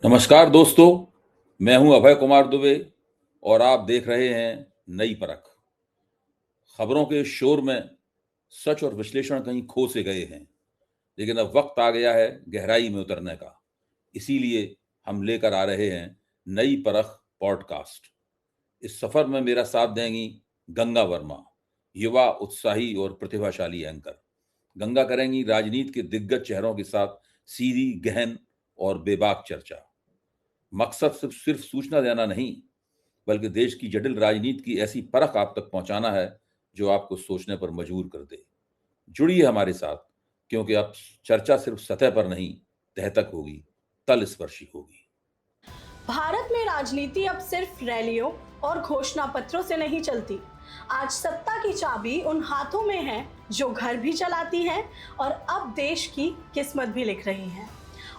नमस्कार दोस्तों, मैं हूं अभय कुमार दुबे और आप देख रहे हैं नई परख। खबरों के शोर में सच और विश्लेषण कहीं खो से गए हैं, लेकिन अब वक्त आ गया है गहराई में उतरने का। इसीलिए हम लेकर आ रहे हैं नई परख पॉडकास्ट। इस सफर में मेरा साथ देंगी गंगा वर्मा, युवा, उत्साही और प्रतिभाशाली एंकर। गंगा करेंगी राजनीति के दिग्गज चेहरों के साथ सीधी, गहन और बेबाक चर्चा। मकसद सिर्फ सूचना देना नहीं, बल्कि देश की जटिल राजनीति की ऐसी परख आप तक पहुंचाना है जो आपको सोचने पर मजबूर कर दे। जुड़िए हमारे साथ, क्योंकि अब चर्चा सिर्फ सतह पर नहीं, तह तक होगी, तल स्पर्शी होगी। भारत में राजनीति अब सिर्फ रैलियों और घोषणा पत्रों से नहीं चलती। आज सत्ता की चाबी उन हाथों में है जो घर भी चलाती हैं और अब देश की किस्मत भी लिख रही हैं।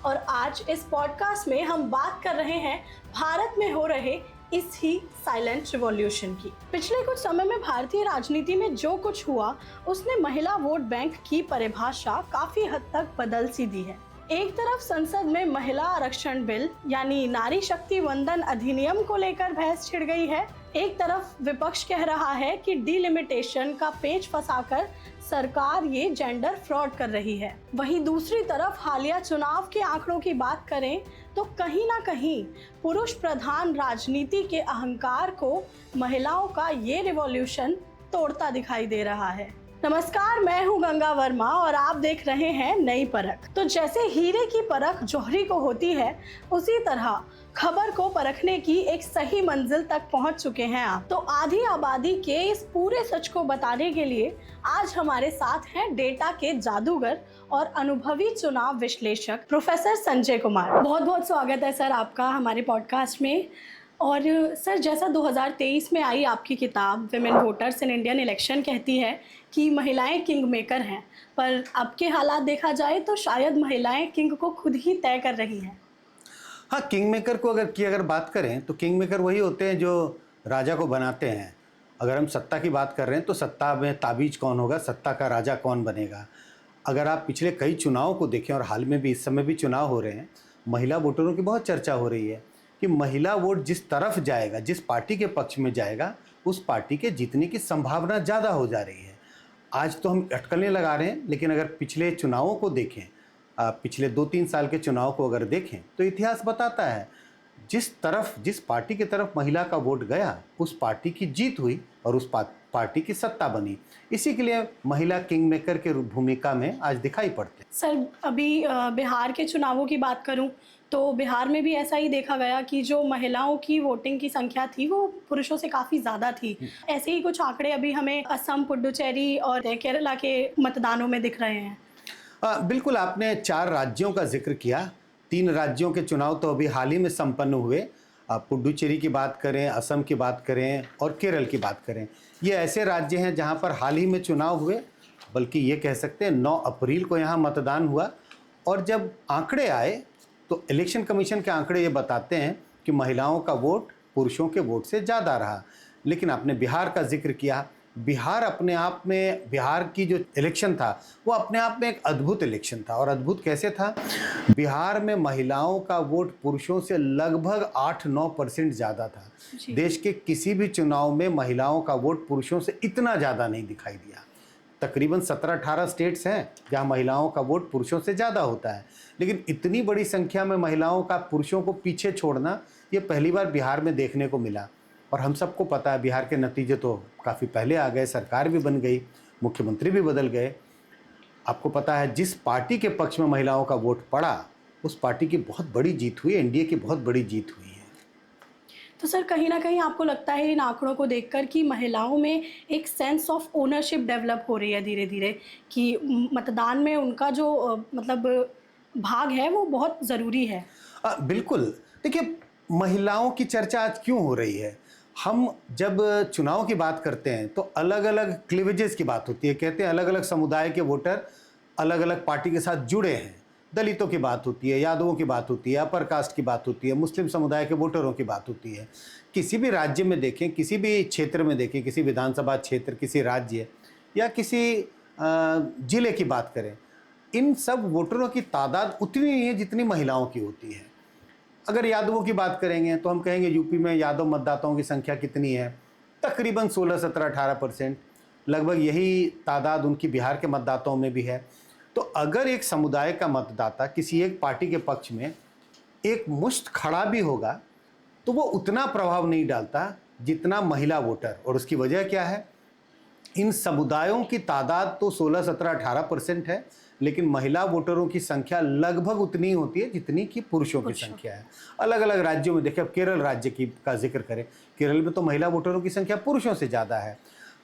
और आज इस पॉडकास्ट में हम बात कर रहे हैं भारत में हो रहे इस ही साइलेंट रिवॉल्यूशन की। पिछले कुछ समय में भारतीय राजनीति में जो कुछ हुआ, उसने महिला वोट बैंक की परिभाषा काफी हद तक बदल सी दी है। एक तरफ संसद में महिला आरक्षण बिल यानी नारी शक्ति वंदन अधिनियम को लेकर बहस छिड़ गई है। एक तरफ विपक्ष कह रहा है कि डिलिमिटेशन का पेच फंसाकर सरकार ये जेंडर फ्रॉड कर रही है। वहीं दूसरी तरफ हालिया चुनाव के आंकड़ों की बात करें तो कहीं ना कहीं पुरुष प्रधान राजनीति के अहंकार को महिलाओं का ये रिवॉल्यूशन तोड़ता दिखाई दे रहा है। नमस्कार, मैं हूं गंगा वर्मा और आप देख रहे हैं नई परख। तो जैसे हीरे की परख जौहरी को होती है, उसी तरह खबर को परखने की एक सही मंजिल तक पहुंच चुके हैं आप। तो आधी आबादी के इस पूरे सच को बताने के लिए आज हमारे साथ हैं डेटा के जादूगर और अनुभवी चुनाव विश्लेषक प्रोफेसर संजय कुमार। बहुत बहुत स्वागत है सर आपका हमारे पॉडकास्ट में। और सर, जैसा 2023 में आई आपकी किताब women voters in Indian election कहती है कि महिलाएं किंग मेकर हैं, पर अब के हालात देखा जाए तो शायद महिलाएं किंग को खुद ही तय कर रही हैं। हाँ, किंग मेकर को अगर बात करें तो किंग मेकर वही होते हैं जो राजा को बनाते हैं। अगर हम सत्ता की बात कर रहे हैं तो सत्ता में ताबीज कौन होगा, सत्ता का राजा कौन बनेगा। अगर आप पिछले कई चुनाव को देखें और हाल में भी इस समय भी चुनाव हो रहे हैं, महिला वोटरों की बहुत चर्चा हो रही है कि महिला वोट जिस तरफ जाएगा, जिस पार्टी के पक्ष में जाएगा, उस पार्टी के जीतने की संभावना ज़्यादा हो जा रही है। आज तो हम अटकलें लगा रहे हैं, लेकिन अगर पिछले चुनावों को देखें, पिछले 2-3 साल के चुनाव को अगर देखें तो इतिहास बताता है जिस पार्टी की तरफ महिला का वोट गया, उस पार्टी की जीत हुई और उस पार्टी की सत्ता बनी। इसी के लिए महिला किंग मेकर के भूमिका में आज दिखाई पड़ते हैं। सर, अभी बिहार के चुनावों की बात करूं तो बिहार में भी ऐसा ही देखा गया कि जो महिलाओं की वोटिंग की संख्या थी वो पुरुषों से काफ़ी ज़्यादा थी। ऐसे ही कुछ आंकड़े अभी हमें असम, पुडुचेरी और केरला के मतदानों में दिख रहे हैं। बिल्कुल, आपने 4 राज्यों का जिक्र किया। 3 राज्यों के चुनाव तो अभी हाल ही में संपन्न हुए। पुडुचेरी की बात करें, असम की बात करें और केरल की बात करें, ये ऐसे राज्य हैं जहां पर हाल ही में चुनाव हुए। बल्कि ये कह सकते हैं 9 अप्रैल को यहाँ मतदान हुआ। और जब आंकड़े आए तो इलेक्शन कमीशन के आंकड़े ये बताते हैं कि महिलाओं का वोट पुरुषों के वोट से ज़्यादा रहा। लेकिन आपने बिहार का जिक्र किया। बिहार अपने आप में, बिहार की जो इलेक्शन था वो अपने आप में एक अद्भुत इलेक्शन था। और अद्भुत कैसे था? बिहार में महिलाओं का वोट पुरुषों से लगभग 8-9% ज़्यादा था। देश के किसी भी चुनाव में महिलाओं का वोट पुरुषों से इतना ज़्यादा नहीं दिखाई दिया। तकरीबन 17-18 स्टेट्स हैं जहां महिलाओं का वोट पुरुषों से ज़्यादा होता है, लेकिन इतनी बड़ी संख्या में महिलाओं का पुरुषों को पीछे छोड़ना ये पहली बार बिहार में देखने को मिला। और हम सबको पता है बिहार के नतीजे तो काफ़ी पहले आ गए, सरकार भी बन गई, मुख्यमंत्री भी बदल गए। आपको पता है जिस पार्टी के पक्ष में महिलाओं का वोट पड़ा, उस पार्टी की बहुत बड़ी जीत हुई, एनडीए की बहुत बड़ी जीत हुई है। तो सर, कहीं ना कहीं आपको लगता है इन आंकड़ों को देखकर कि महिलाओं में एक सेंस ऑफ ओनरशिप डेवलप हो रही है धीरे धीरे, कि मतदान में उनका जो मतलब भाग है वो बहुत ज़रूरी है? बिल्कुल। देखिए, महिलाओं की चर्चा आज क्यों हो रही है? हम जब चुनाव की बात करते हैं तो अलग अलग क्लीवेजेस की बात होती है। कहते हैं अलग अलग समुदाय के वोटर अलग अलग पार्टी के साथ जुड़े हैं। दलितों की बात होती है, यादवों की बात होती है, अपर कास्ट की बात होती है, मुस्लिम समुदाय के वोटरों की बात होती है। किसी भी राज्य में देखें, किसी भी क्षेत्र में देखें, किसी विधानसभा क्षेत्र, किसी राज्य या किसी जिले की बात करें, इन सब वोटरों की तादाद उतनी ही है जितनी महिलाओं की होती है। अगर यादवों की बात करेंगे तो हम कहेंगे यूपी में यादव मतदाताओं की संख्या कितनी है, तकरीबन 16, 17, 18%। लगभग यही तादाद उनकी बिहार के मतदाताओं में भी है। तो अगर एक समुदाय का मतदाता किसी एक पार्टी के पक्ष में एक मुश्त खड़ा भी होगा तो वो उतना प्रभाव नहीं डालता जितना महिला वोटर। और उसकी वजह क्या है? इन समुदायों की तादाद तो 16, 17, 18% है, लेकिन महिला वोटरों की संख्या लगभग उतनी होती है जितनी कि पुरुषों की संख्या है। अलग अलग राज्यों में देखिए, अब केरल राज्य की का जिक्र करें, केरल में तो महिला वोटरों की संख्या पुरुषों से ज़्यादा है।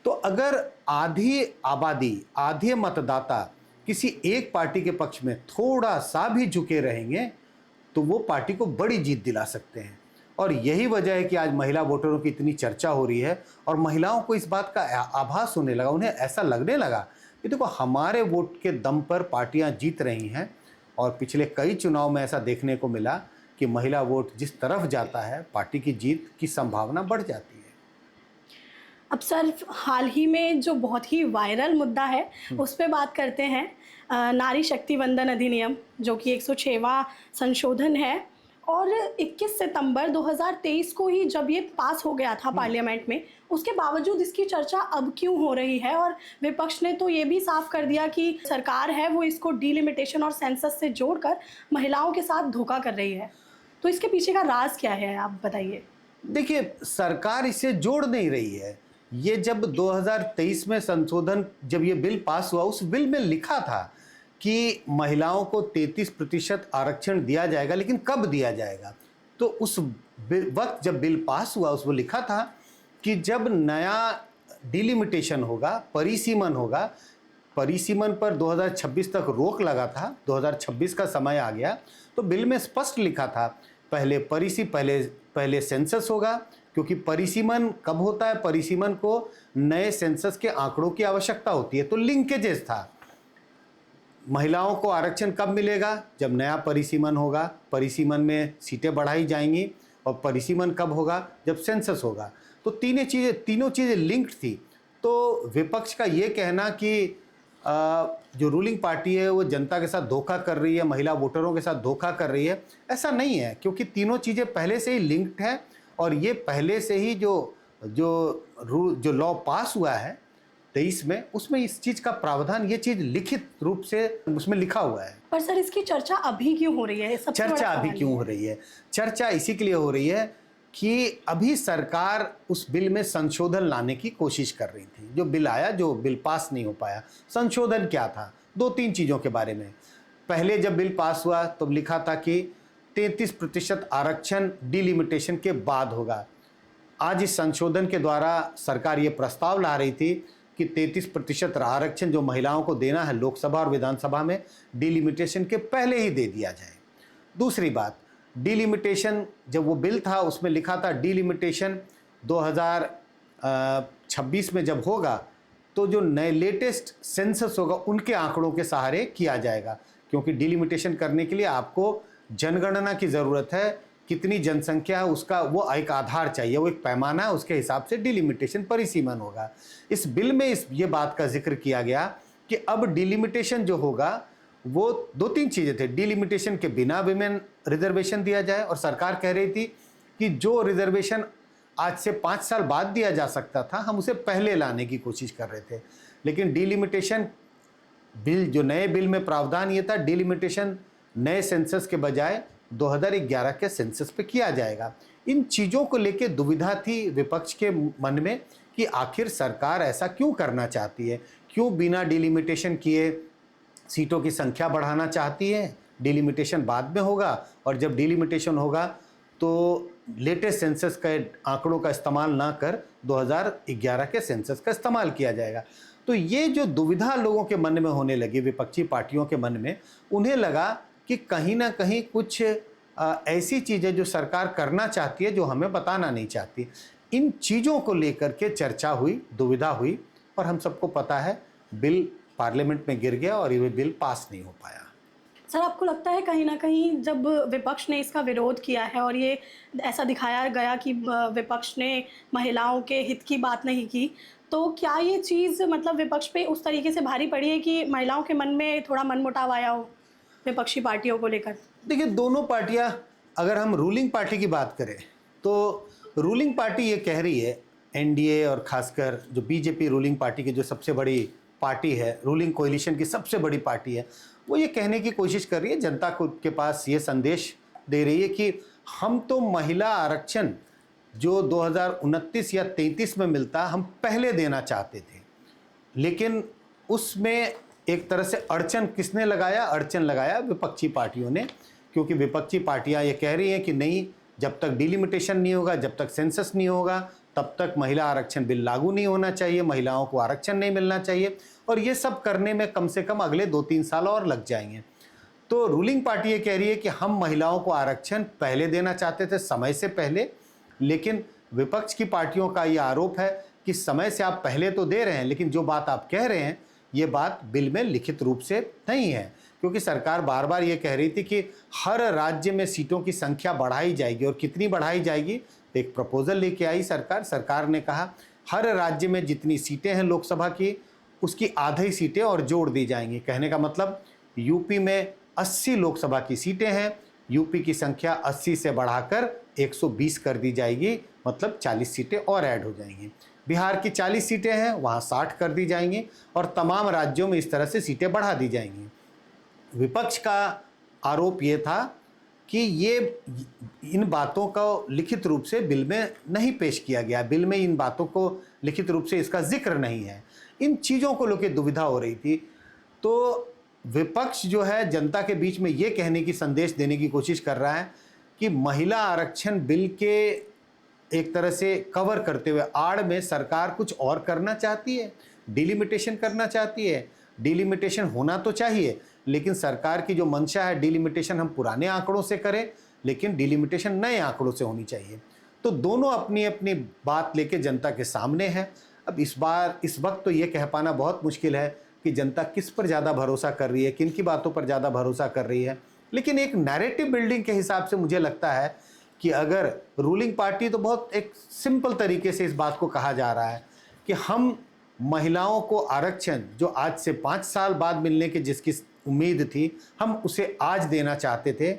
तो अगर आधी आबादी, आधे मतदाता किसी एक पार्टी के पक्ष में थोड़ा सा भी झुके रहेंगे तो वो पार्टी को बड़ी जीत दिला सकते हैं। और यही वजह है कि आज महिला वोटरों की इतनी चर्चा हो रही है और महिलाओं को इस बात का आभास होने लगा, उन्हें ऐसा लगने लगा कि देखो हमारे वोट के दम पर पार्टियां जीत रही हैं। और पिछले कई चुनाव में ऐसा देखने को मिला कि महिला वोट जिस तरफ जाता है पार्टी की जीत की संभावना बढ़ जाती है। अब सर, हाल ही में जो बहुत ही वायरल मुद्दा है उस पे बात करते हैं। नारी शक्ति वंदन अधिनियम, जो कि 106वां संशोधन है, और 21 सितंबर 2023 को ही जब ये पास हो गया था पार्लियामेंट में, उसके बावजूद इसकी चर्चा अब क्यों हो रही है? और विपक्ष ने तो ये भी साफ कर दिया कि सरकार है वो इसको डीलिमिटेशन और सेंसस से जोड़कर महिलाओं के साथ धोखा कर रही है। तो इसके पीछे का राज क्या है, आप बताइए। देखिए, सरकार इसे जोड़ नहीं रही है। ये जब 2023 में संशोधन, जब ये बिल पास हुआ, उस बिल में लिखा था कि महिलाओं को 33% आरक्षण दिया जाएगा, लेकिन कब दिया जाएगा? तो उस वक्त जब बिल पास हुआ उसमें लिखा था कि जब नया डिलिमिटेशन होगा, परिसीमन होगा, परिसीमन पर 2026 तक रोक लगा था, 2026 का समय आ गया, तो बिल में स्पष्ट लिखा था पहले सेंसस होगा, क्योंकि परिसीमन कब होता है? परिसीमन को नए सेंसस के आंकड़ों की आवश्यकता होती है। तो लिंकेजेस था, महिलाओं को आरक्षण कब मिलेगा? जब नया परिसीमन होगा, परिसीमन में सीटें बढ़ाई जाएंगी। और परिसीमन कब होगा? जब सेंसस होगा। तो तीनों चीज़ें लिंक्ड थी। तो विपक्ष का ये कहना कि जो रूलिंग पार्टी है वो जनता के साथ धोखा कर रही है, महिला वोटरों के साथ धोखा कर रही है, ऐसा नहीं है, क्योंकि तीनों चीज़ें पहले से ही लिंक्ड है। और ये पहले से ही जो लॉ पास हुआ है 23 में, उसमें इस चीज़ का प्रावधान, ये चीज़ लिखित रूप से उसमें लिखा हुआ है। पर सर, इसकी चर्चा अभी क्यों हो रही है? चर्चा अभी क्यों हो रही है? चर्चा इसी के लिए हो रही है कि अभी सरकार उस बिल में संशोधन लाने की कोशिश कर रही थी। जो बिल आया, जो बिल पास नहीं हो पाया, संशोधन क्या था? 2-3 चीज़ों के बारे में। पहले जब बिल पास हुआ तो लिखा था कि 33% आरक्षण डिलिमिटेशन के बाद होगा। आज इस संशोधन के द्वारा सरकार ये प्रस्ताव ला रही थी कि 33% आरक्षण जो महिलाओं को देना है लोकसभा और विधानसभा में, डिलिमिटेशन के पहले ही दे दिया जाए। दूसरी बात, डिलिमिटेशन, जब वो बिल था उसमें लिखा था डिलिमिटेशन 2026 में जब होगा तो जो नए लेटेस्ट सेंसस होगा उनके आंकड़ों के सहारे किया जाएगा, क्योंकि डिलिमिटेशन करने के लिए आपको जनगणना की ज़रूरत है, कितनी जनसंख्या है उसका वो एक आधार चाहिए, वो एक पैमाना है, उसके हिसाब से डिलिमिटेशन परिसीमन होगा। इस बिल में ये बात का जिक्र किया गया कि अब डिलिमिटेशन जो होगा वो 2-3 चीज़ें थे। डिलिमिटेशन के बिना विमेन रिजर्वेशन दिया जाए, और सरकार कह रही थी कि जो रिजर्वेशन आज से 5 साल बाद दिया जा सकता था, हम उसे पहले लाने की कोशिश कर रहे थे। लेकिन डिलिमिटेशन बिल, जो नए बिल में प्रावधान ये था, डिलिमिटेशन नए सेंसस के बजाय 2011 के सेंसस पे किया जाएगा। इन चीज़ों को लेके दुविधा थी विपक्ष के मन में कि आखिर सरकार ऐसा क्यों करना चाहती है, क्यों बिना डिलिमिटेशन किए सीटों की संख्या बढ़ाना चाहती है। डिलिमिटेशन बाद में होगा, और जब डिलिमिटेशन होगा तो लेटेस्ट सेंसस के आंकड़ों का इस्तेमाल ना कर 2011 के सेंसस का इस्तेमाल किया जाएगा। तो ये जो दुविधा लोगों के मन में होने लगी, विपक्षी पार्टियों के मन में, उन्हें लगा कि कहीं ना कहीं कुछ ऐसी चीज़ें जो सरकार करना चाहती है जो हमें बताना नहीं चाहती। इन चीज़ों को लेकर के चर्चा हुई, दुविधा हुई, और हम सबको पता है बिल पार्लियामेंट में गिर गया और ये बिल पास नहीं हो पाया। सर, आपको लगता है कहीं ना कहीं जब विपक्ष ने इसका विरोध किया है और ये ऐसा दिखाया गया कि विपक्ष ने महिलाओं के हित की बात नहीं की, तो क्या ये चीज़ मतलब विपक्ष पे उस तरीके से भारी पड़ी है कि महिलाओं के मन में थोड़ा मनमुटाव आया हो विपक्षी पार्टियों को लेकर? देखिए, दोनों पार्टियां अगर हम रूलिंग पार्टी की बात करें तो रूलिंग पार्टी ये कह रही है, एनडीए और खासकर जो बीजेपी रूलिंग पार्टी की जो सबसे बड़ी पार्टी है, रूलिंग कोalition की सबसे बड़ी पार्टी है, वो ये कहने की कोशिश कर रही है, जनता को के पास ये संदेश दे रही है कि हम तो महिला आरक्षण जो 2029 या 33 में मिलता हम पहले देना चाहते थे, लेकिन उसमें एक तरह से अड़चन किसने लगाया? अड़चन लगाया विपक्षी पार्टियों ने, क्योंकि विपक्षी पार्टियां ये कह रही हैं कि नहीं, जब तक डिलिमिटेशन नहीं होगा, जब तक सेंसस नहीं होगा, तब तक महिला आरक्षण बिल लागू नहीं होना चाहिए, महिलाओं को आरक्षण नहीं मिलना चाहिए, और ये सब करने में कम से कम अगले 2-3 साल और लग जाएंगे। तो रूलिंग पार्टी ये कह रही है कि हम महिलाओं को आरक्षण पहले देना चाहते थे, समय से पहले, लेकिन विपक्ष की पार्टियों का ये आरोप है कि समय से आप पहले तो दे रहे हैं, लेकिन जो बात आप कह रहे हैं ये बात बिल में लिखित रूप से नहीं है, क्योंकि सरकार बार बार ये कह रही थी कि हर राज्य में सीटों की संख्या बढ़ाई जाएगी, और कितनी बढ़ाई जाएगी, एक प्रपोजल लेके आई सरकार ने कहा हर राज्य में जितनी सीटें हैं लोकसभा की, उसकी आधी सीटें और जोड़ दी जाएंगी। कहने का मतलब यूपी में 80 लोकसभा की सीटें हैं, यूपी की संख्या 80 से बढ़ाकर 120 कर दी जाएगी, मतलब 40 सीटें और ऐड हो जाएंगी। बिहार की 40 सीटें हैं, वहाँ 60 कर दी जाएंगी, और तमाम राज्यों में इस तरह से सीटें बढ़ा दी जाएंगी। विपक्ष का आरोप ये था कि ये इन बातों को लिखित रूप से बिल में नहीं पेश किया गया, बिल में इन बातों को लिखित रूप से इसका जिक्र नहीं है, इन चीज़ों को लेकर दुविधा हो रही थी। तो विपक्ष जो है जनता के बीच में ये कहने की संदेश देने की कोशिश कर रहा है कि महिला आरक्षण बिल के एक तरह से कवर करते हुए आड़ में सरकार कुछ और करना चाहती है, डिलिमिटेशन करना चाहती है। डिलिमिटेशन होना तो चाहिए, लेकिन सरकार की जो मंशा है डिलिमिटेशन हम पुराने आंकड़ों से करें, लेकिन डिलिमिटेशन नए आंकड़ों से होनी चाहिए। तो दोनों अपनी अपनी बात लेके जनता के सामने है। अब इस वक्त तो ये कह पाना बहुत मुश्किल है कि जनता किस पर ज़्यादा भरोसा कर रही है, किन की बातों पर ज़्यादा भरोसा कर रही है, लेकिन एक नैरेटिव बिल्डिंग के हिसाब से मुझे लगता है कि अगर रूलिंग पार्टी, तो बहुत एक सिंपल तरीके से इस बात को कहा जा रहा है कि हम महिलाओं को आरक्षण जो आज से 5 साल बाद मिलने की जिसकी उम्मीद थी, हम उसे आज देना चाहते थे,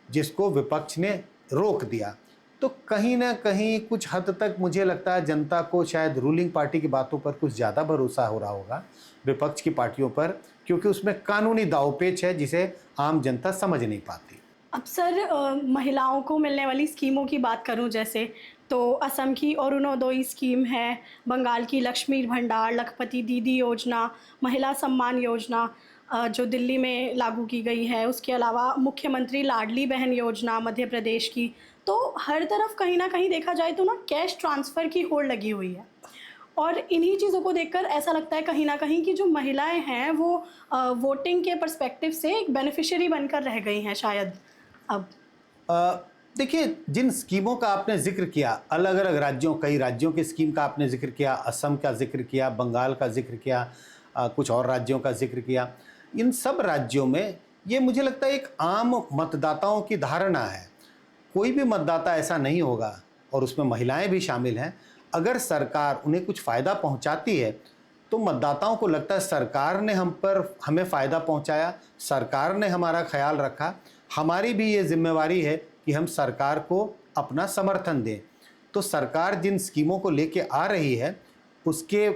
जिसको विपक्ष ने रोक दिया। तो कहीं ना कहीं कुछ हद तक मुझे लगता है जनता को शायद रूलिंग पार्टी की बातों पर कुछ ज़्यादा भरोसा हो रहा होगा विपक्ष की पार्टियों पर, क्योंकि उसमें कानूनी दांवपेच है जिसे आम जनता समझ नहीं पाती। अब सर, महिलाओं को मिलने वाली स्कीमों की बात करूं जैसे, तो असम की अरुणोदय स्कीम है, बंगाल की लक्ष्मी भंडार, लखपति दीदी योजना, महिला सम्मान योजना जो दिल्ली में लागू की गई है, उसके अलावा मुख्यमंत्री लाडली बहन योजना मध्य प्रदेश की। तो हर तरफ कहीं ना कहीं देखा जाए तो ना कैश ट्रांसफ़र की होड़ लगी हुई है, और इन्हीं चीज़ों को देखकर ऐसा लगता है कहीं ना कहीं कि जो महिलाएं हैं वो वोटिंग के पर्सपेक्टिव से एक बेनिफिशियरी बनकर रह गई हैं शायद। अब देखिए, जिन स्कीमों का आपने जिक्र किया, अलग अलग राज्यों, कई राज्यों की स्कीम का आपने जिक्र किया, असम का जिक्र किया, बंगाल का जिक्र किया, कुछ और राज्यों का जिक्र किया, इन सब राज्यों में ये मुझे लगता है एक आम मतदाताओं की धारणा है। कोई भी मतदाता ऐसा नहीं होगा, और उसमें महिलाएं भी शामिल हैं, अगर सरकार उन्हें कुछ फ़ायदा पहुंचाती है तो मतदाताओं को लगता है सरकार ने हमें फ़ायदा पहुंचाया, सरकार ने हमारा ख्याल रखा, हमारी भी ये जिम्मेवारी है कि हम सरकार को अपना समर्थन दें। तो सरकार जिन स्कीमों को लेके आ रही है उसके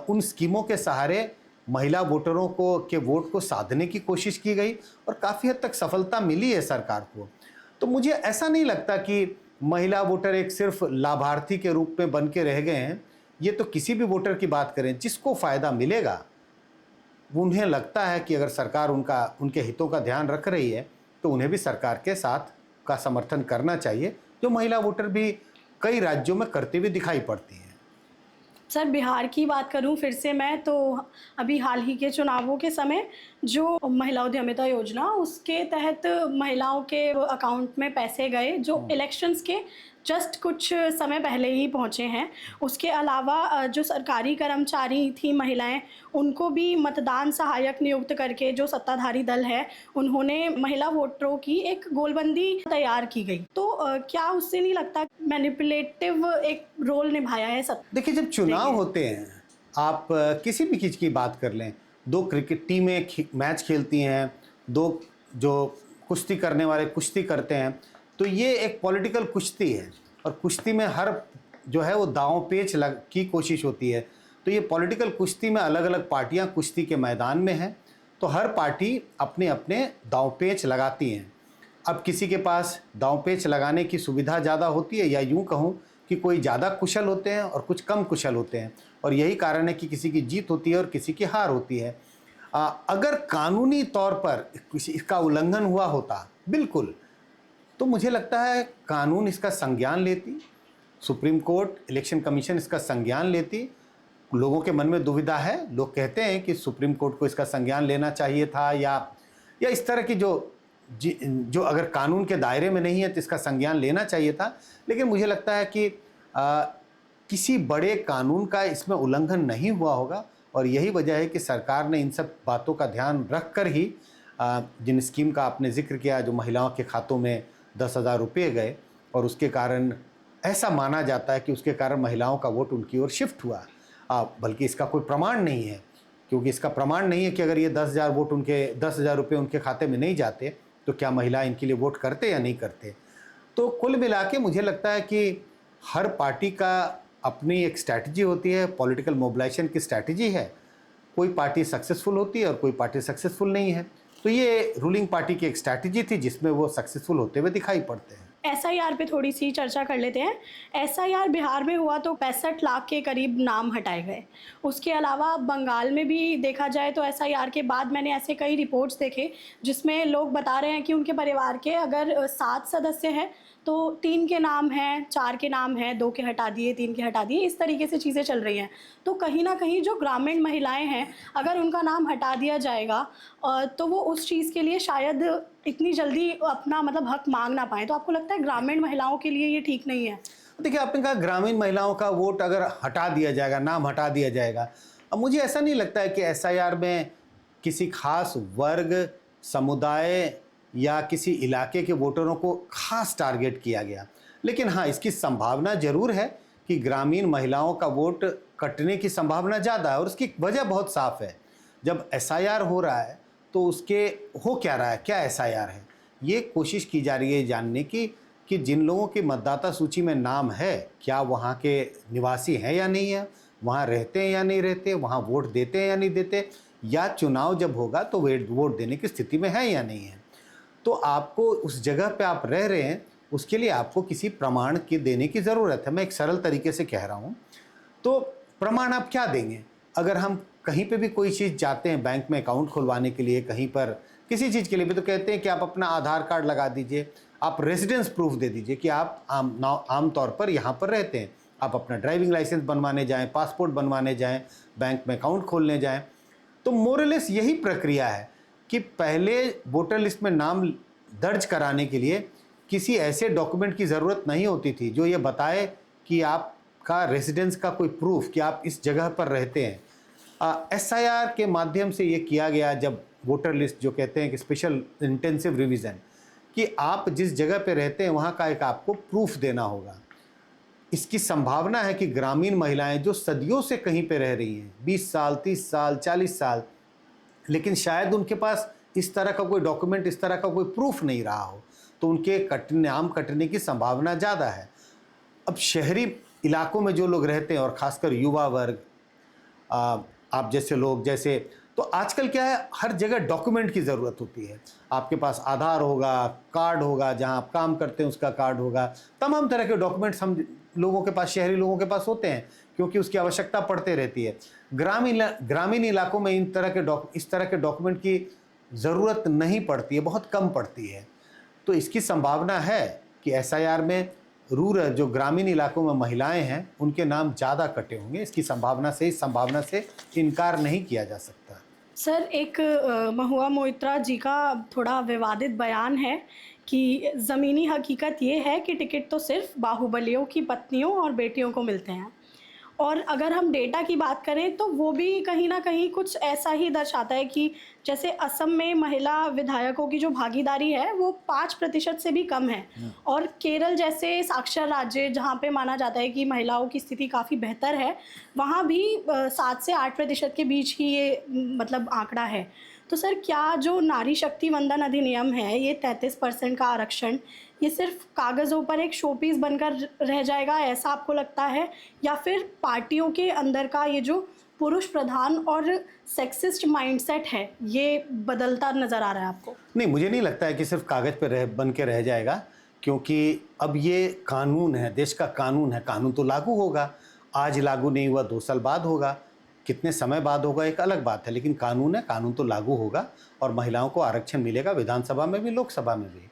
उन स्कीमों के सहारे महिला वोटरों के वोट को साधने की कोशिश की गई, और काफ़ी हद तक सफलता मिली है सरकार को। तो मुझे ऐसा नहीं लगता कि महिला वोटर एक सिर्फ लाभार्थी के रूप में बन के रह गए हैं। ये तो किसी भी वोटर की बात करें, जिसको फ़ायदा मिलेगा, उन्हें लगता है कि अगर सरकार उनके हितों का ध्यान रख रही है तो उन्हें भी सरकार के साथ का समर्थन करना चाहिए, जो महिला वोटर भी कई राज्यों में करते हुए दिखाई पड़ती हैं। सर, बिहार की बात करूं फिर से मैं, तो अभी हाल ही के चुनावों के समय जो महिला उद्यमिता योजना, उसके तहत महिलाओं के अकाउंट में पैसे गए जो इलेक्शंस के जस्ट कुछ समय पहले ही पहुंचे हैं। उसके अलावा जो सरकारी कर्मचारी थी महिलाएं, उनको भी मतदान सहायक नियुक्त करके जो सत्ताधारी दल है उन्होंने महिला वोटरों की एक गोलबंदी तैयार की गई। तो क्या उससे नहीं लगता मैनिपुलेटिव एक रोल निभाया है सब? देखिए, जब चुनाव होते हैं, आप किसी भी चीज़ की बात कर लें, 2 क्रिकेट टीमें मैच खेलती हैं, 2 जो कुश्ती करने वाले कुश्ती करते हैं, तो ये एक पॉलिटिकल कुश्ती है, और कुश्ती में हर जो है वो दांव पेच की कोशिश होती है। तो ये पॉलिटिकल कुश्ती में अलग अलग पार्टियां कुश्ती के मैदान में हैं, तो हर पार्टी अपने अपने दांव पेच लगाती हैं। अब किसी के पास दांव पेच लगाने की सुविधा ज़्यादा होती है, या यूँ कहूँ कि कोई ज़्यादा कुशल होते हैं और कुछ कम कुशल होते हैं, और यही कारण है कि किसी की जीत होती है और किसी की हार होती है। अगर कानूनी तौर पर इसका उल्लंघन हुआ होता बिल्कुल, तो मुझे लगता है कानून इसका संज्ञान लेती, सुप्रीम कोर्ट, इलेक्शन कमीशन इसका संज्ञान लेती। लोगों के मन में दुविधा है, लोग कहते हैं कि सुप्रीम कोर्ट को इसका संज्ञान लेना चाहिए था, या इस तरह की जो अगर कानून के दायरे में नहीं है तो इसका संज्ञान लेना चाहिए था। लेकिन मुझे लगता है कि किसी बड़े कानून का इसमें उल्लंघन नहीं हुआ होगा, और यही वजह है कि सरकार ने इन सब बातों का ध्यान रखकर ही जिन स्कीम का आपने जिक्र किया, जो महिलाओं के खातों में 10,000 रुपये गए, और उसके कारण ऐसा माना जाता है कि उसके कारण महिलाओं का वोट उनकी ओर शिफ्ट हुआ। बल्कि इसका कोई प्रमाण नहीं है, क्योंकि इसका प्रमाण नहीं है कि अगर ये 10,000 रुपये उनके खाते में नहीं जाते तो क्या महिला इनके लिए वोट करते या नहीं करते। तो कुल मिला के मुझे लगता है कि हर पार्टी का अपनी एक स्ट्रैटेजी होती है, पॉलिटिकल मोबिलाइजेशन की स्ट्रैटेजी है। कोई पार्टी सक्सेसफुल होती है और कोई पार्टी सक्सेसफुल नहीं है। तो ये रूलिंग पार्टी की एक स्ट्रैटेजी थी जिसमें वो सक्सेसफुल होते हुए दिखाई पड़ते हैं। एसआईआर पे थोड़ी सी चर्चा कर लेते हैं। एसआईआर बिहार में हुआ तो 65 लाख के करीब नाम हटाए गए। उसके अलावा बंगाल में भी देखा जाए तो एसआईआर के बाद मैंने ऐसे कई रिपोर्ट्स देखे जिसमें लोग बता रहे हैं कि उनके परिवार के अगर 7 सदस्य हैं तो 3 के नाम हैं, 4 के नाम हैं, 2 के हटा दिए, 3 के हटा दिए, इस तरीके से चीज़ें चल रही हैं। तो कहीं ना कहीं जो ग्रामीण महिलाएं हैं, अगर उनका नाम हटा दिया जाएगा तो वो उस चीज़ के लिए शायद इतनी जल्दी अपना मतलब हक मांग ना पाए। तो आपको लगता है ग्रामीण महिलाओं के लिए ये ठीक नहीं है? देखिए, आपने कहा ग्रामीण महिलाओं का वोट अगर हटा दिया जाएगा, नाम हटा दिया जाएगा, अब मुझे ऐसा नहीं लगता है कि एसआईआर में किसी खास वर्ग, समुदाय या किसी इलाके के वोटरों को खास टारगेट किया गया। लेकिन हाँ, इसकी संभावना जरूर है कि ग्रामीण महिलाओं का वोट कटने की संभावना ज़्यादा है, और उसकी वजह बहुत साफ है। जब एसआईआर हो रहा है तो उसके हो क्या रहा है, क्या एसआईआर है, ये कोशिश की जा रही है जानने की कि जिन लोगों की मतदाता सूची में नाम है, क्या वहाँ के निवासी हैं या नहीं है, वहाँ रहते हैं या नहीं रहते, वहाँ वोट देते हैं या नहीं देते, या चुनाव जब होगा तो वोट देने की स्थिति में है या नहीं है। तो आपको उस जगह पे आप रह रहे हैं, उसके लिए आपको किसी प्रमाण की देने की ज़रूरत है। मैं एक सरल तरीके से कह रहा हूँ। तो प्रमाण आप क्या देंगे? अगर हम कहीं पे भी कोई चीज़ जाते हैं, बैंक में अकाउंट खुलवाने के लिए, कहीं पर किसी चीज़ के लिए भी, तो कहते हैं कि आप अपना आधार कार्ड लगा दीजिए, आप रेजिडेंस प्रूफ दे दीजिए कि आप आम तौर पर यहाँ पर रहते हैं। आप अपना ड्राइविंग लाइसेंस बनवाने जाएँ, पासपोर्ट बनवाने जाएँ, बैंक में अकाउंट खोलने जाएँ। तो मोरलेस यही प्रक्रिया है कि पहले वोटर लिस्ट में नाम दर्ज कराने के लिए किसी ऐसे डॉक्यूमेंट की ज़रूरत नहीं होती थी जो ये बताए कि आपका रेजिडेंस का कोई प्रूफ, कि आप इस जगह पर रहते हैं। एसआईआर के माध्यम से ये किया गया, जब वोटर लिस्ट जो कहते हैं कि स्पेशल इंटेंसिव रिवीजन, कि आप जिस जगह पे रहते हैं वहाँ का एक आपको प्रूफ देना होगा। इसकी संभावना है कि ग्रामीण महिलाएं जो सदियों से कहीं पे रह रही हैं, 20 साल, 30 साल, 40 साल, लेकिन शायद उनके पास इस तरह का कोई डॉक्यूमेंट, इस तरह का कोई प्रूफ नहीं रहा हो, तो उनके नाम कटने की संभावना ज़्यादा है। अब शहरी इलाकों में जो लोग रहते हैं, और ख़ासकर युवा वर्ग, आप जैसे लोग, जैसे, तो आजकल क्या है, हर जगह डॉक्यूमेंट की ज़रूरत होती है। आपके पास आधार होगा, कार्ड होगा, जहां आप काम करते हैं उसका कार्ड होगा, तमाम तरह के डॉक्यूमेंट्स हम लोगों के पास, शहरी लोगों के पास होते हैं, क्योंकि उसकी आवश्यकता पड़ते रहती है। ग्रामीण इलाकों में इस तरह के डॉक्यूमेंट की ज़रूरत नहीं पड़ती है, बहुत कम पड़ती है। तो इसकी संभावना है कि एसआईआर में रूरल, जो ग्रामीण इलाकों में महिलाएं हैं, उनके नाम ज़्यादा कटे होंगे। इसकी संभावना से इनकार नहीं किया जा सकता। सर, एक महुआ मोइत्रा जी का थोड़ा विवादित बयान है कि ज़मीनी हकीकत ये है कि टिकट तो सिर्फ बाहुबलियों की पत्नियों और बेटियों को मिलते हैं। और अगर हम डेटा की बात करें तो वो भी कहीं ना कहीं कुछ ऐसा ही दर्शाता है कि जैसे असम में महिला विधायकों की जो भागीदारी है वो 5% से भी कम है, और केरल जैसे साक्षर राज्य जहाँ पे माना जाता है कि महिलाओं की स्थिति काफ़ी बेहतर है, वहाँ भी 7 से 8% के बीच ही ये मतलब आंकड़ा है। तो सर, क्या जो नारी शक्ति वंदन अधिनियम है, ये 33% का आरक्षण, ये सिर्फ कागज़ों पर एक शो पीस बनकर रह जाएगा, ऐसा आपको लगता है? या फिर पार्टियों के अंदर का ये जो पुरुष प्रधान और सेक्सिस्ट माइंडसेट है, ये बदलता नज़र आ रहा है आपको? नहीं, मुझे नहीं लगता है कि सिर्फ कागज़ पे रह बन के रह जाएगा, क्योंकि अब ये कानून है, देश का कानून है, कानून तो लागू होगा। आज लागू नहीं हुआ, 2 साल बाद होगा, कितने समय बाद होगा एक अलग बात है, लेकिन कानून है, कानून तो लागू होगा और महिलाओं को आरक्षण मिलेगा, विधानसभा में भी, लोकसभा में भी।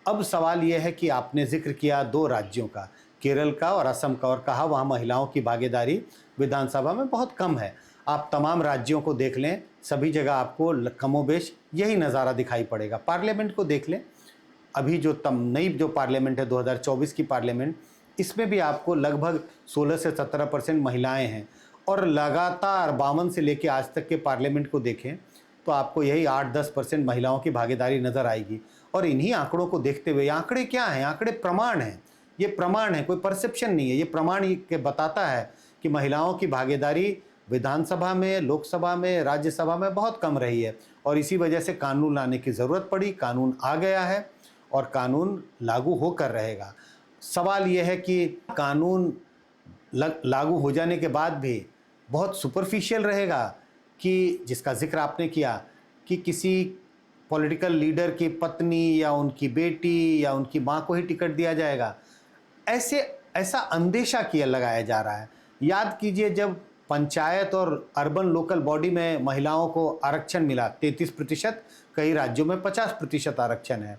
अब सवाल ये है कि आपने ज़िक्र किया 2 राज्यों का, केरल का और असम का, और कहा वहाँ महिलाओं की भागीदारी विधानसभा में बहुत कम है। आप तमाम राज्यों को देख लें, सभी जगह आपको कमोबेश यही नज़ारा दिखाई पड़ेगा। पार्लियामेंट को देख लें, अभी जो नई जो पार्लियामेंट है 2024 की पार्लियामेंट, इसमें भी आपको लगभग 16 से 17% महिलाएं हैं, और लगातार 52 से लेकर आज तक के पार्लियामेंट को देखें तो आपको यही 8-10% महिलाओं की भागीदारी नज़र आएगी। और इन्हीं आंकड़ों को देखते हुए, आंकड़े क्या हैं? आंकड़े प्रमाण हैं, ये प्रमाण है, कोई परसेप्शन नहीं है, ये प्रमाण ये के बताता है कि महिलाओं की भागीदारी विधानसभा में, लोकसभा में, राज्यसभा में बहुत कम रही है, और इसी वजह से कानून लाने की ज़रूरत पड़ी। कानून आ गया है और कानून लागू होकर रहेगा। सवाल यह है कि कानून लागू हो जाने के बाद भी बहुत सुपरफिशियल रहेगा, कि जिसका जिक्र आपने किया कि किसी पॉलिटिकल लीडर की पत्नी या उनकी बेटी या उनकी माँ को ही टिकट दिया जाएगा, ऐसा अंदेशा किया लगाया जा रहा है। याद कीजिए, जब पंचायत और अर्बन लोकल बॉडी में महिलाओं को आरक्षण मिला 33%, कई राज्यों में 50% आरक्षण है,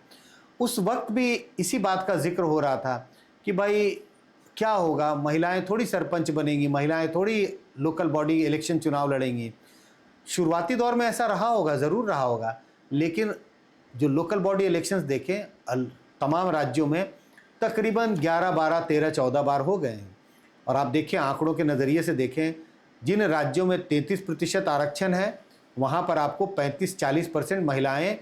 उस वक्त भी इसी बात का जिक्र हो रहा था कि भाई क्या होगा, महिलाएं थोड़ी सरपंच बनेंगी, महिलाएं थोड़ी लोकल बॉडी इलेक्शन चुनाव लड़ेंगी। शुरुआती दौर में ऐसा रहा होगा, ज़रूर रहा होगा, लेकिन जो लोकल बॉडी इलेक्शंस देखें तमाम राज्यों में तकरीबन 11, 12, 13, 14 बार हो गए हैं। और आप देखिए, आंकड़ों के नज़रिए से देखें, जिन राज्यों में 33% आरक्षण है, वहाँ पर आपको 35-40% महिलाएं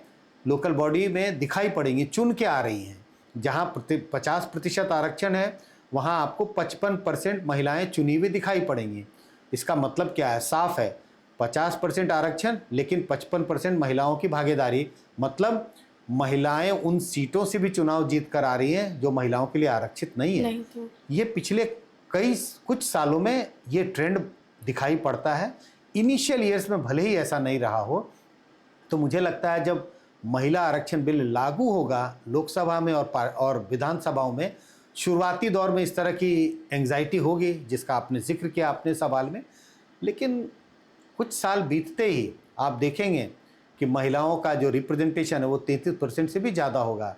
लोकल बॉडी में दिखाई पड़ेंगी, चुन के आ रही हैं। जहाँ 50% आरक्षण है, वहाँ आपको 55% महिलाएं चुनी हुई दिखाई पड़ेंगी। इसका मतलब क्या है? साफ है, 50% आरक्षण लेकिन 55% महिलाओं की भागीदारी, मतलब महिलाएं उन सीटों से भी चुनाव जीत कर आ रही हैं जो महिलाओं के लिए आरक्षित नहीं है। नहीं तो ये पिछले कुछ सालों में ये ट्रेंड दिखाई पड़ता है। इनिशियल ईयर्स में भले ही ऐसा नहीं रहा हो, तो मुझे लगता है जब महिला आरक्षण बिल लागू होगा लोकसभा में और विधानसभाओं में, शुरुआती दौर में इस तरह की एंग्जाइटी होगी जिसका आपने जिक्र किया अपने सवाल में, लेकिन कुछ साल बीतते ही आप देखेंगे कि महिलाओं का जो रिप्रेजेंटेशन है वो 33% से भी ज़्यादा होगा,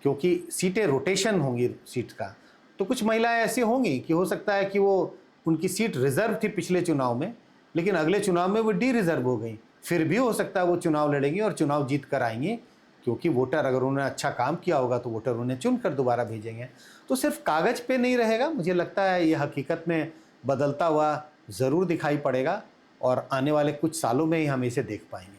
क्योंकि सीटें रोटेशन होंगी सीट का। तो कुछ महिलाएं ऐसी होंगी कि हो सकता है कि वो उनकी सीट रिजर्व थी पिछले चुनाव में, लेकिन अगले चुनाव में वो डी रिजर्व हो गई, फिर भी हो सकता है वो चुनाव लड़ेंगी और चुनाव जीत कर आएंगी, क्योंकि वोटर अगर उन्होंने अच्छा काम किया होगा तो वोटर उन्हें चुन कर दोबारा भेजेंगे। तो सिर्फ कागज़ पे नहीं रहेगा, मुझे लगता है ये हकीकत में बदलता हुआ ज़रूर दिखाई पड़ेगा, और आने वाले कुछ सालों में ही हम इसे देख पाएंगे।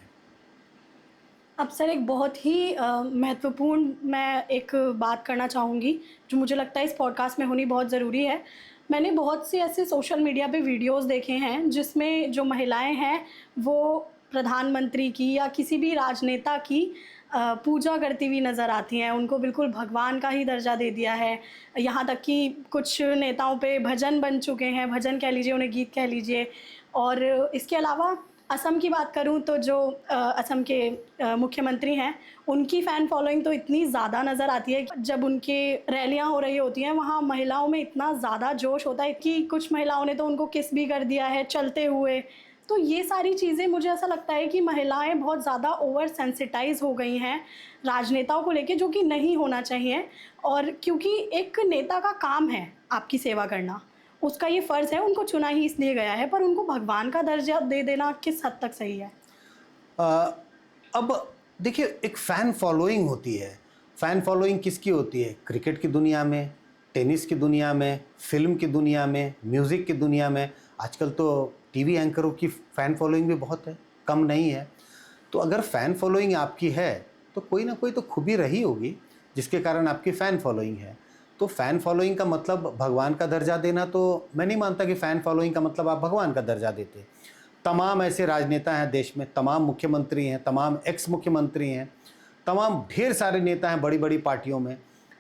अब सर, एक बहुत ही महत्वपूर्ण मैं एक बात करना चाहूँगी जो मुझे लगता है इस पॉडकास्ट में होनी बहुत ज़रूरी है। मैंने बहुत से ऐसे सोशल मीडिया पे वीडियोस देखे हैं जिसमें जो महिलाएं हैं वो प्रधानमंत्री की या किसी भी राजनेता की पूजा करती हुई नज़र आती हैं। उनको बिल्कुल भगवान का ही दर्जा दे दिया है। यहाँ तक कि कुछ नेताओं पे भजन बन चुके हैं, भजन कह लीजिए, उन्हें गीत कह लीजिए। और इसके अलावा असम की बात करूं तो जो असम के मुख्यमंत्री हैं, उनकी फ़ैन फॉलोइंग तो इतनी ज़्यादा नज़र आती है कि जब उनके रैलियां हो रही होती हैं वहाँ महिलाओं में इतना ज़्यादा जोश होता है कि कुछ महिलाओं ने तो उनको किस भी कर दिया है चलते हुए। तो ये सारी चीज़ें, मुझे ऐसा लगता है कि महिलाएं बहुत ज़्यादा ओवर सेंसिटाइज हो गई हैं राजनेताओं को लेके, जो कि नहीं होना चाहिए। और क्योंकि एक नेता का काम है आपकी सेवा करना, उसका ये फ़र्ज़ है, उनको चुना ही इसलिए गया है, पर उनको भगवान का दर्जा दे देना किस हद तक सही है? अब देखिए, एक फ़ैन फॉलोइंग होती है। फ़ैन फॉलोइंग किसकी होती है? क्रिकेट की दुनिया में, टेनिस की दुनिया में, फिल्म की दुनिया में, म्यूज़िक की दुनिया में। आजकल तो टीवी एंकरों की फ़ैन फॉलोइंग भी बहुत है, कम नहीं है। तो अगर फ़ैन फॉलोइंग आपकी है तो कोई ना कोई तो खूबी रही होगी जिसके कारण आपकी फ़ैन फॉलोइंग है। तो फ़ैन फॉलोइंग का मतलब भगवान का दर्जा देना, तो मैं नहीं मानता कि फ़ैन फॉलोइंग का मतलब आप भगवान का दर्जा देते। तमाम ऐसे राजनेता हैं देश में, तमाम मुख्यमंत्री हैं, तमाम एक्स मुख्यमंत्री हैं, तमाम ढेर सारे नेता हैं बड़ी बड़ी पार्टियों में,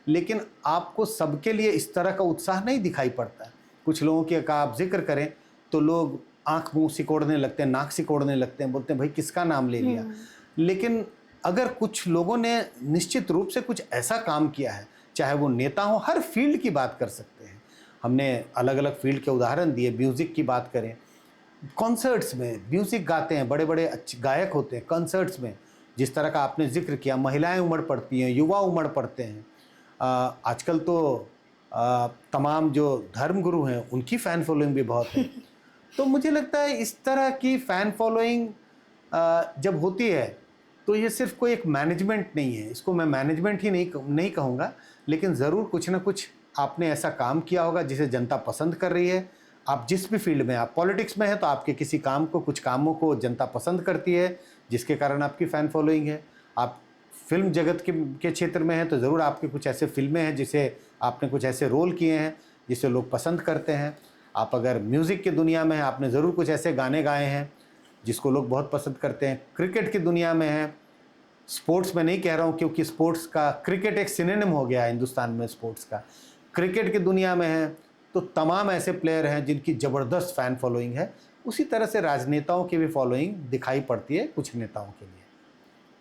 लेकिन आपको सबके लिए इस तरह का उत्साह नहीं दिखाई पड़ता है। कुछ लोगों की का आप जिक्र करें तो लोग आंख मुंह सिकोड़ने लगते हैं, नाक सिकोड़ने लगते हैं, बोलते हैं भाई किसका नाम ले लिया। लेकिन अगर कुछ लोगों ने निश्चित रूप से कुछ ऐसा काम किया है, चाहे वो नेता हो, हर फील्ड की बात कर सकते हैं, हमने अलग अलग फील्ड के उदाहरण दिए। म्यूज़िक की बात करें, कॉन्सर्ट्स में म्यूज़िक गाते हैं, बड़े बड़े अच्छे गायक होते हैं कॉन्सर्ट्स में, जिस तरह का आपने जिक्र किया, महिलाएं उमड़ पड़ती हैं, युवा उमड़ पड़ते हैं। आजकल तो तमाम जो धर्मगुरु हैं उनकी फ़ैन फॉलोइंग भी बहुत है। तो मुझे लगता है इस तरह की फ़ैन फॉलोइंग जब होती है तो ये सिर्फ कोई एक मैनेजमेंट नहीं है, इसको मैं मैनेजमेंट ही नहीं कहूँगा, लेकिन ज़रूर कुछ ना कुछ आपने ऐसा काम किया होगा जिसे जनता पसंद कर रही है। आप जिस भी फील्ड में, आप पॉलिटिक्स में हैं तो आपके किसी काम को, कुछ कामों को जनता पसंद करती है, जिसके कारण आपकी फ़ैन फॉलोइंग है। आप फिल्म जगत के क्षेत्र में हैं तो ज़रूर आपके कुछ ऐसे फिल्में हैं जिसे आपने कुछ ऐसे रोल किए हैं जिसे लोग पसंद करते हैं। आप अगर म्यूज़िक की दुनिया में हैं, आपने ज़रूर कुछ ऐसे गाने गाए हैं जिसको लोग बहुत पसंद करते हैं। क्रिकेट की दुनिया में हैं, स्पोर्ट्स में नहीं कह रहा हूँ क्योंकि स्पोर्ट्स का, क्रिकेट एक सिनोनिम हो गया है हिंदुस्तान में स्पोर्ट्स का। क्रिकेट की दुनिया में है तो तमाम ऐसे प्लेयर हैं जिनकी ज़बरदस्त फ़ैन फॉलोइंग है। उसी तरह से राजनेताओं की भी फॉलोइंग दिखाई पड़ती है कुछ नेताओं के लिए।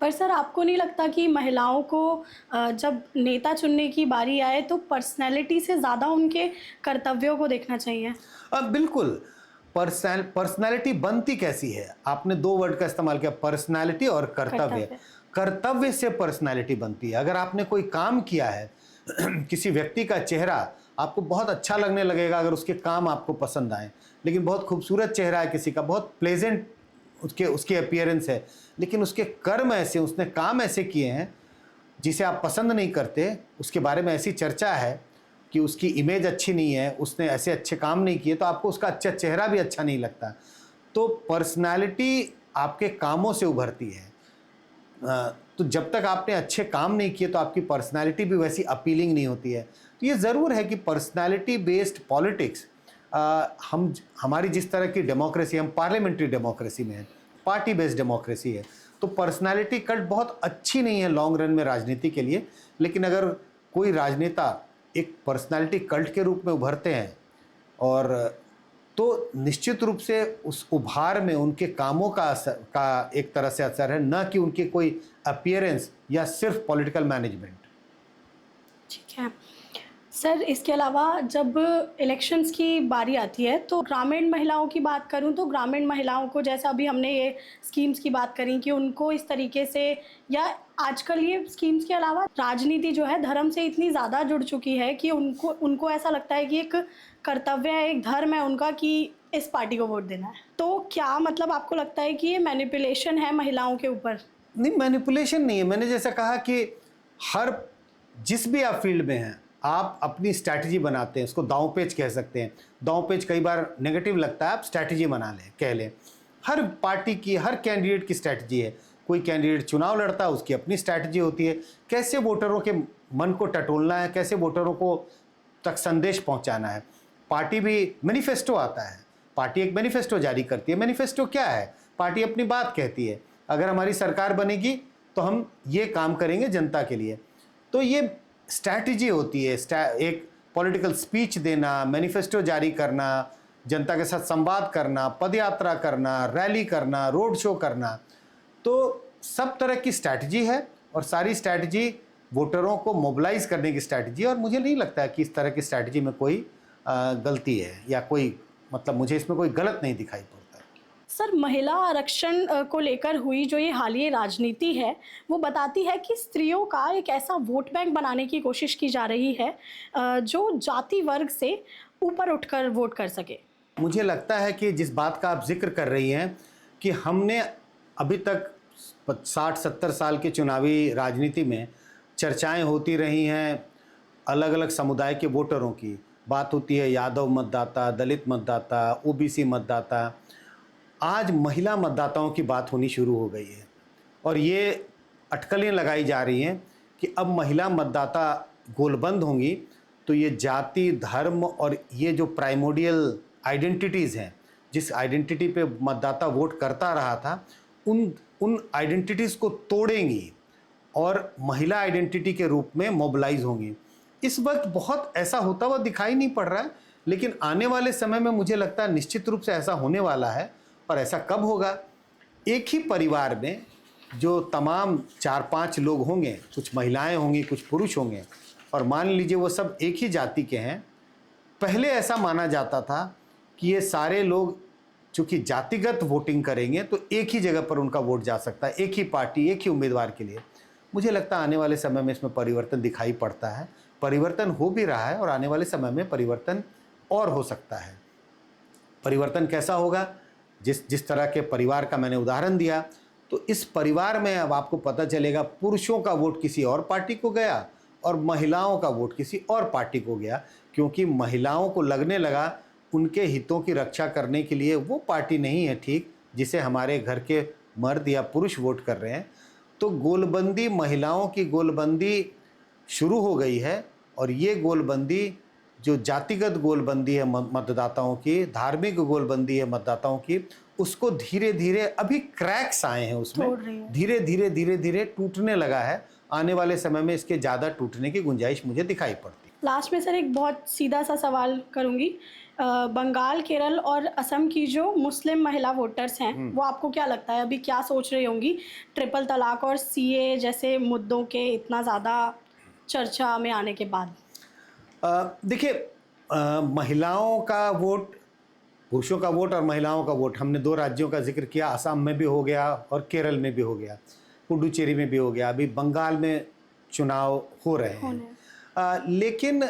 पर सर, आपको नहीं लगता कि महिलाओं को जब नेता चुनने की बारी आए तो पर्सनैलिटी से ज़्यादा उनके कर्तव्यों को देखना चाहिए? बिल्कुल। पर्सनैलिटी बनती कैसी है? आपने दो वर्ड का इस्तेमाल किया, पर्सनैलिटी और कर्तव्य। कर्तव्य से पर्सनैलिटी बनती है। अगर आपने कोई काम किया है किसी व्यक्ति का चेहरा आपको बहुत अच्छा लगने लगेगा अगर उसके काम आपको पसंद आए, लेकिन बहुत खूबसूरत चेहरा है किसी का, बहुत प्लेजेंट उसकी अपीयरेंस है, लेकिन उसके कर्म ऐसे, उसने काम ऐसे किए हैं जिसे आप पसंद नहीं करते, उसके बारे में ऐसी चर्चा है कि उसकी इमेज अच्छी नहीं है, उसने ऐसे अच्छे काम नहीं किए, तो आपको उसका अच्छा चेहरा भी अच्छा नहीं लगता। तो पर्सनालिटी आपके कामों से उभरती है। तो जब तक आपने अच्छे काम नहीं किए तो आपकी पर्सनालिटी भी वैसी अपीलिंग नहीं होती है। तो ये ज़रूर है कि पर्सनालिटी बेस्ड पॉलिटिक्स, हमारी जिस तरह की डेमोक्रेसी, हम पार्लियामेंट्री डेमोक्रेसी में है, पार्टी बेस्ड डेमोक्रेसी है, तो पर्सनालिटी कल्ट बहुत अच्छी नहीं है लॉन्ग रन में राजनीति के लिए। लेकिन अगर कोई राजनेता एक पर्सनालिटी कल्ट के रूप में उभरते हैं और तो निश्चित रूप से उस उभार में उनके कामों का एक तरह से असर है, न कि उनके कोई अपीयरेंस या सिर्फ पॉलिटिकल मैनेजमेंट। ठीक है सर, इसके अलावा जब इलेक्शंस की बारी आती है तो ग्रामीण महिलाओं की बात करूं तो ग्रामीण महिलाओं को, जैसा अभी हमने ये स्कीम्स की बात करी कि उनको इस तरीके से, या आजकल ये स्कीम्स के अलावा राजनीति जो है धर्म से इतनी ज़्यादा जुड़ चुकी है कि उनको ऐसा लगता है कि एक कर्तव्य है, एक धर्म है उनका कि इस पार्टी को वोट देना है। तो क्या मतलब आपको लगता है कि ये मैनिपुलेशन है महिलाओं के ऊपर? नहीं, मैनिपुलेशन नहीं है। मैंने जैसा कहा कि जिस भी आप फील्ड में हैं, आप अपनी स्ट्रैटेजी बनाते हैं, उसको दांव पेच कह सकते हैं। दांव पेच कई बार नेगेटिव लगता है, आप स्ट्रैटेजी बना लें, कह लें। हर पार्टी की, हर कैंडिडेट की स्ट्रैटेजी है। कोई कैंडिडेट चुनाव लड़ता है, उसकी अपनी स्ट्रैटेजी होती है, कैसे वोटरों के मन को टटोलना है, कैसे वोटरों को तक संदेश पहुंचाना है। पार्टी भी मैनिफेस्टो आता है, पार्टी एक मैनिफेस्टो जारी करती है। मैनिफेस्टो क्या है? पार्टी अपनी बात कहती है, अगर हमारी सरकार बनेगी तो हम ये काम करेंगे जनता के लिए। तो ये स्ट्रैटेजी होती है, एक पॉलिटिकल स्पीच देना, मैनिफेस्टो जारी करना, जनता के साथ संवाद करना, पदयात्रा करना, रैली करना, रोड शो करना। तो सब तरह की स्ट्रैटेजी है और सारी स्ट्रैटेजी वोटरों को मोबिलाइज करने की स्ट्रैटेजी है। और मुझे नहीं लगता है कि इस तरह की स्ट्रैटेजी में कोई गलती है या कोई, मतलब मुझे इसमें कोई गलत नहीं दिखाई पड़ता। सर, महिला आरक्षण को लेकर हुई जो ये हालिया राजनीति है वो बताती है कि स्त्रियों का एक ऐसा वोट बैंक बनाने की कोशिश की जा रही है जो जाति वर्ग से ऊपर उठकर वोट कर सके। मुझे लगता है कि जिस बात का आप जिक्र कर रही हैं कि हमने अभी तक 60-70 साल के चुनावी राजनीति में चर्चाएं होती रही हैं, अलग अलग समुदाय के वोटरों की बात होती है, यादव मतदाता, दलित मतदाता, ओबीसी मतदाता। आज महिला मतदाताओं की बात होनी शुरू हो गई है और ये अटकलें लगाई जा रही हैं कि अब महिला मतदाता गोलबंद होंगी तो ये जाति, धर्म और ये जो प्राइमोडियल आइडेंटिटीज़ हैं जिस आइडेंटिटी पे मतदाता वोट करता रहा था, उन आइडेंटिटीज़ को तोड़ेंगी और महिला आइडेंटिटी के रूप में मोबिलाइज होंगी। इस वक्त बहुत ऐसा होता हुआ दिखाई नहीं पड़ रहा है, लेकिन आने वाले समय में मुझे लगता है निश्चित रूप से ऐसा होने वाला है। और ऐसा कब होगा? एक ही परिवार में जो तमाम 4-5 लोग होंगे, कुछ महिलाएं होंगी, कुछ पुरुष होंगे, और मान लीजिए वो सब एक ही जाति के हैं। पहले ऐसा माना जाता था कि ये सारे लोग चूँकि जातिगत वोटिंग करेंगे तो एक ही जगह पर उनका वोट जा सकता है, एक ही पार्टी, एक ही उम्मीदवार के लिए। मुझे लगता है आने वाले समय में इसमें परिवर्तन दिखाई पड़ता है, परिवर्तन हो भी रहा है और आने वाले समय में परिवर्तन और हो सकता है। परिवर्तन कैसा होगा? जिस तरह के परिवार का मैंने उदाहरण दिया, तो इस परिवार में अब आपको पता चलेगा पुरुषों का वोट किसी और पार्टी को गया और महिलाओं का वोट किसी और पार्टी को गया, क्योंकि महिलाओं को लगने लगा उनके हितों की रक्षा करने के लिए वो पार्टी नहीं है ठीक, जिसे हमारे घर के मर्द या पुरुष वोट कर रहे हैं। तो गोलबंदी, महिलाओं की गोलबंदी शुरू हो गई है, और ये गोलबंदी जो जातिगत गोलबंदी है मतदाताओं की, धार्मिक गोलबंदी है मतदाताओं की, उसको धीरे धीरे अभी क्रैक्स आए हैं उसमें, धीरे धीरे टूटने लगा है। आने वाले समय में इसके ज़्यादा टूटने की गुंजाइश मुझे दिखाई पड़ती है। लास्ट में सर एक बहुत सीधा सा सवाल करूंगी। बंगाल, केरल और असम की जो मुस्लिम महिला वोटर्स हैं, वो आपको क्या लगता है अभी क्या सोच रही होंगी ट्रिपल तलाक और सीए जैसे मुद्दों के इतना ज़्यादा चर्चा में आने के बाद? देखिए, महिलाओं का वोट, पुरुषों का वोट और महिलाओं का वोट, हमने 2 राज्यों का जिक्र किया, असम में भी हो गया और केरल में भी हो गया, पुडुचेरी में भी हो गया, अभी बंगाल में चुनाव हो रहे हैं। लेकिन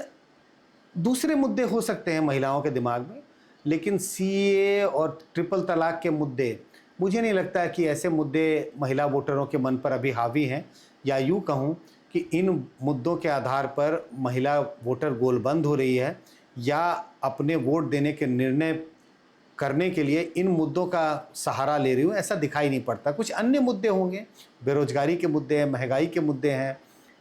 दूसरे मुद्दे हो सकते हैं महिलाओं के दिमाग में, लेकिन सीए और ट्रिपल तलाक के मुद्दे, मुझे नहीं लगता है कि ऐसे मुद्दे महिला वोटरों के मन पर अभी हावी हैं, या यूँ कहूँ कि इन मुद्दों के आधार पर महिला वोटर गोलबंद हो रही है या अपने वोट देने के निर्णय करने के लिए इन मुद्दों का सहारा ले रही हूँ, ऐसा दिखाई नहीं पड़ता। कुछ अन्य मुद्दे होंगे, बेरोजगारी के मुद्दे हैं, महंगाई के मुद्दे हैं,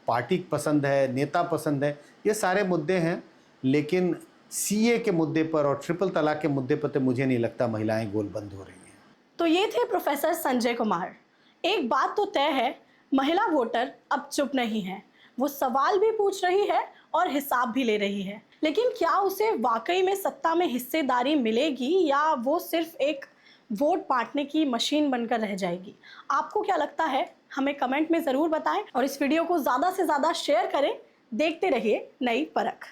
पार्टी पसंद है, नेता पसंद है, ये सारे मुद्दे हैं। लेकिन सीए के मुद्दे पर और ट्रिपल तलाक के मुद्दे पर तो मुझे नहीं लगता महिलाएं गोलबंद हो रही हैं। तो ये थे प्रोफेसर संजय कुमार। एक बात तो तय है, महिला वोटर अब चुप नहीं है, वो सवाल भी पूछ रही है और हिसाब भी ले रही है। लेकिन क्या उसे वाकई में सत्ता में हिस्सेदारी मिलेगी या वो सिर्फ एक वोट बांटने की मशीन बनकर रह जाएगी? आपको क्या लगता है? हमें कमेंट में ज़रूर बताएं और इस वीडियो को ज़्यादा से ज़्यादा शेयर करें। देखते रहिए नई परख।